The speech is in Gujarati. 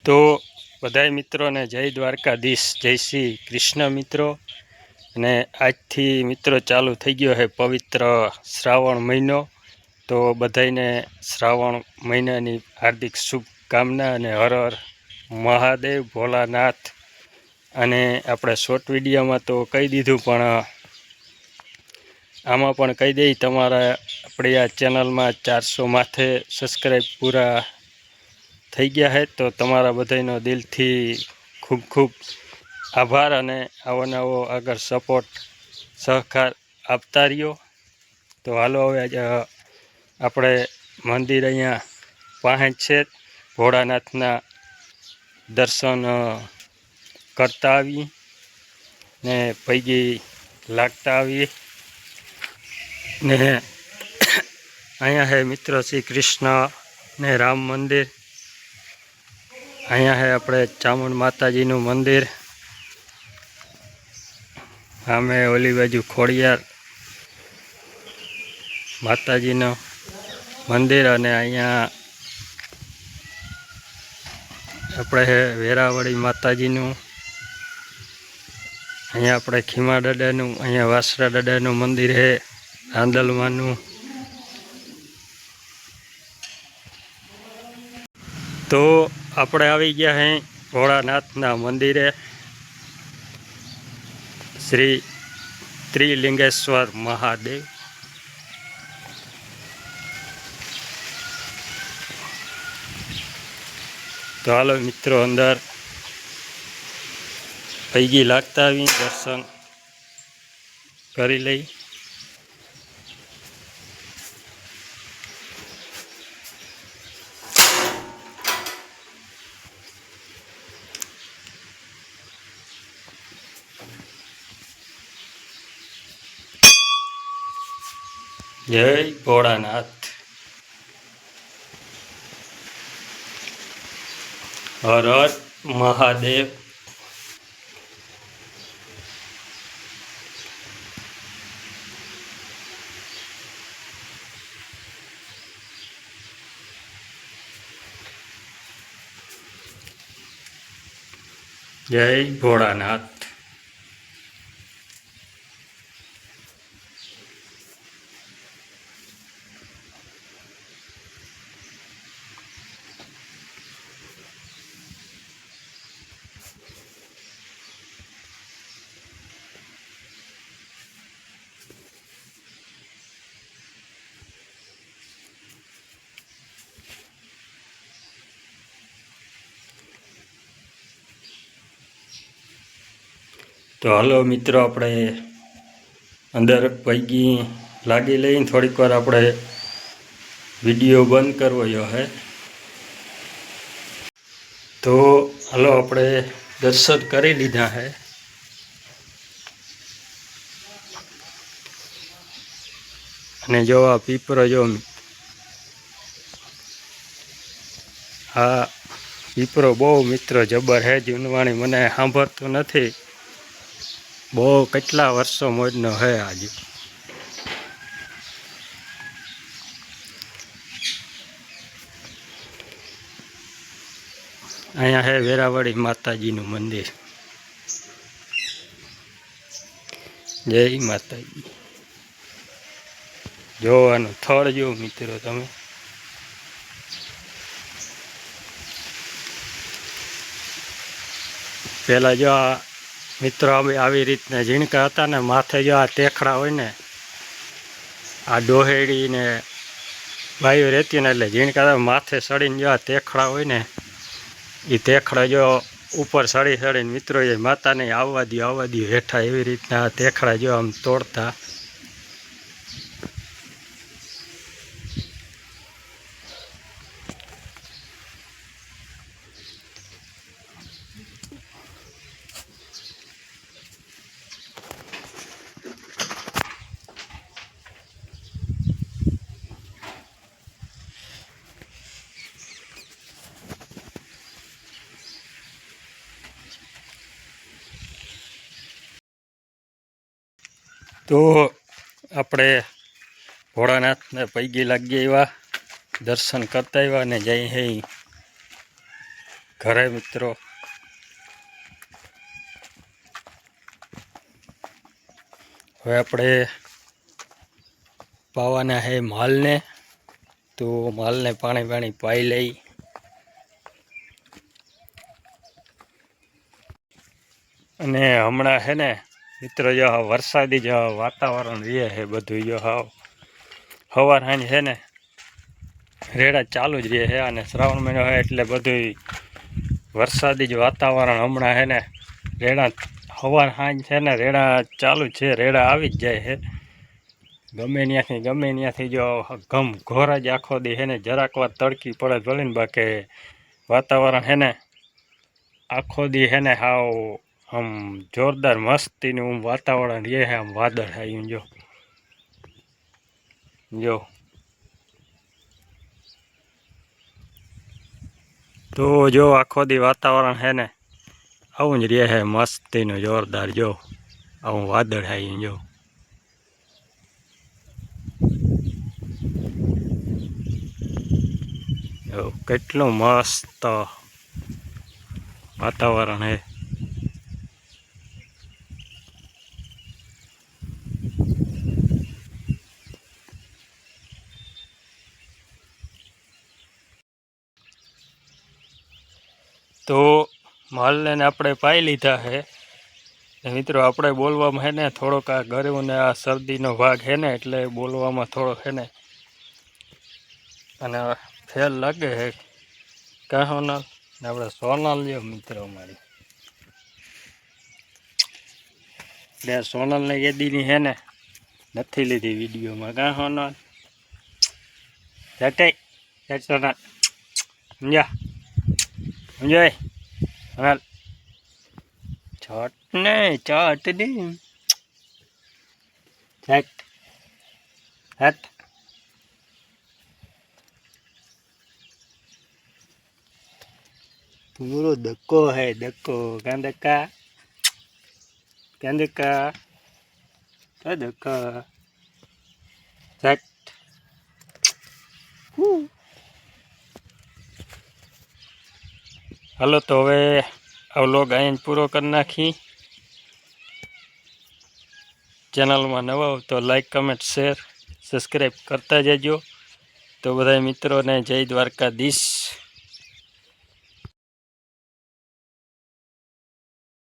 તો બધાય મિત્રોને જય દ્વારકાધીશ, જય શ્રી કૃષ્ણ મિત્રો. અને આજથી મિત્રો ચાલુ થઈ ગયો છે પવિત્ર શ્રાવણ મહિનો. તો બધાને શ્રાવણ મહિનાની હાર્દિક શુભકામના અને હર હર મહાદેવ ભોલાનાથ. અને આપણે શોર્ટ વિડીયોમાં તો કહી દીધું, પણ આમાં પણ કહી દઈ, તમારા આપણી આ ચેનલમાં 400 માથે સબસ્ક્રાઈબ પૂરા થઈ ગયા છે. તો તમારા બધાનો દિલથી ખૂબ ખૂબ આભાર અને આવો નવો આગળ સપોર્ટ સહકાર આપતા રહ્યો. તો હાલો હવે આપણે મંદિર અહીંયા પાસે છે, ભોળાનાથના દર્શન કરતા આવી ને પૈકી લાગતા આવી. ને અહીંયા છે મિત્રો શ્રી કૃષ્ણ ને રામ મંદિર. અહીંયા છે આપણે ચામુંડ માતાજીનું મંદિર. સામે ઓલી બાજુ ખોડિયાર માતાજીનું મંદિર. અને અહીંયા આપણે છે વેરાવળી માતાજીનું. અહીંયા આપણે ખીમા દાદાનું, અહીંયા વાસરા દાદાનું મંદિર છે, આંદલમાનું. તો આપણે આવી ગયા હે ભોળાનાથના મંદિરે, શ્રી ત્રિલિંગેશ્વર મહાદેવ. તો હાલો મિત્રો અંદર પૈકી લાગતા આવી દર્શન કરી લઈ. જય ભોળાનાથ, હર હર મહાદેવ. જય ભોળાનાથ. તો હાલો મિત્રો આપણે અંદર પૈકી લાગી લઈને થોડીક વાર આપણે વિડીયો બંધ કરવો હે. તો હાલો આપણે દર્શન કરી લીધા હે. અને જો આ પીપરો જો, આ પીપરો બહુ મિત્રો જબર હે. જૂનવાણી મને સાંભળતું નથી, બહુ કેટલા વર્ષો મોજનો હે આજે. અહીંયા હે વેરાવળી માતાજીનું મંદિર. જય માતાજી. જોવાનું થળ જો મિત્રો તમે. પહેલાં જો આ મિત્રો આવી રીતના ઝીણકા હતા ને, માથે જો આ ટેખડા હોય ને, આ ડોહેડી ને બાયું રહેતી ને, એટલે ઝીણકા માથે સડીને જો આ ટેખડા હોય ને, એ ટેખડા જો ઉપર સડીને મિત્રો એ માતાને આવવા દો હેઠા, એવી રીતના આ ટેખડા જો આમ તોડતા. તો આપણે ભોળાનાથને પૈકી લાગી આવ્યા, દર્શન કરતા આવ્યા. અને જઈ હે ઘરે મિત્રો હવે આપણે પાવાના હે માલને, તો માલને પાણી પાઈ લઈ. અને હમણાં હે ને મિત્રો જો વરસાદી જો વાતાવરણ રહે છે બધું જો સવાર સાંજ છે ને રેડા ચાલુ જ રહે છે. અને શ્રાવણ મહિનો છે એટલે બધું વરસાદી જ વાતાવરણ હમણાં છે ને રેડા સવાર સાંજ છે ને રેડા ચાલુ છે, રેડા આવી જ જાય છે ગમે ત્યાંથી જો ગમ ઘોરા જ આખો દી છે ને જરાક વાર તડકી પડે ભલે ને, બાકી વાતાવરણ છે ને આખો દી છે ને હાવ આમ જોરદાર મસ્તીનું વાતાવરણ રહે છે. આમ વાદળ આવ્યું જો તો જો આખો દી વાતાવરણ છે ને આવું જ રહે છે મસ્તીનું જોરદાર. જો આવું વાદળ આવ્યું જો કેટલું મસ્ત વાતાવરણ છે. તો માલને આપણે પાઈ લીધા છે મિત્રો. આપણે બોલવામાં છે ને થોડોક આ ગળ્યું ને આ શરદીનો ભાગ છે ને એટલે બોલવામાં થોડોક છે ને અને ફેલ લાગે છે. કાં સોનલ? આપણે સોનલ લ્યો મિત્રો અમારી એટલે સોનલને યદીની છે ને નથી લીધી વિડીયોમાં. કાં સોનલ? સોનલ સમજાય સોનલ છોટ ને ચોટ નહીં છટ હટ. પૂરો ધક્કો હે ધક્કો. ક્યાં ધક્કા? ક્યાં ધક્કા? તો ધક્કા છટ. હાલો તો હવે આ વ્લોગ અહીં પૂરો કરી નાખી. ચેનલમાં નવા હો તો લાઈક કમેન્ટ શેર સબસ્ક્રાઈબ કરતા જજો. તો બધા મિત્રોને જય દ્વારકાધીશ.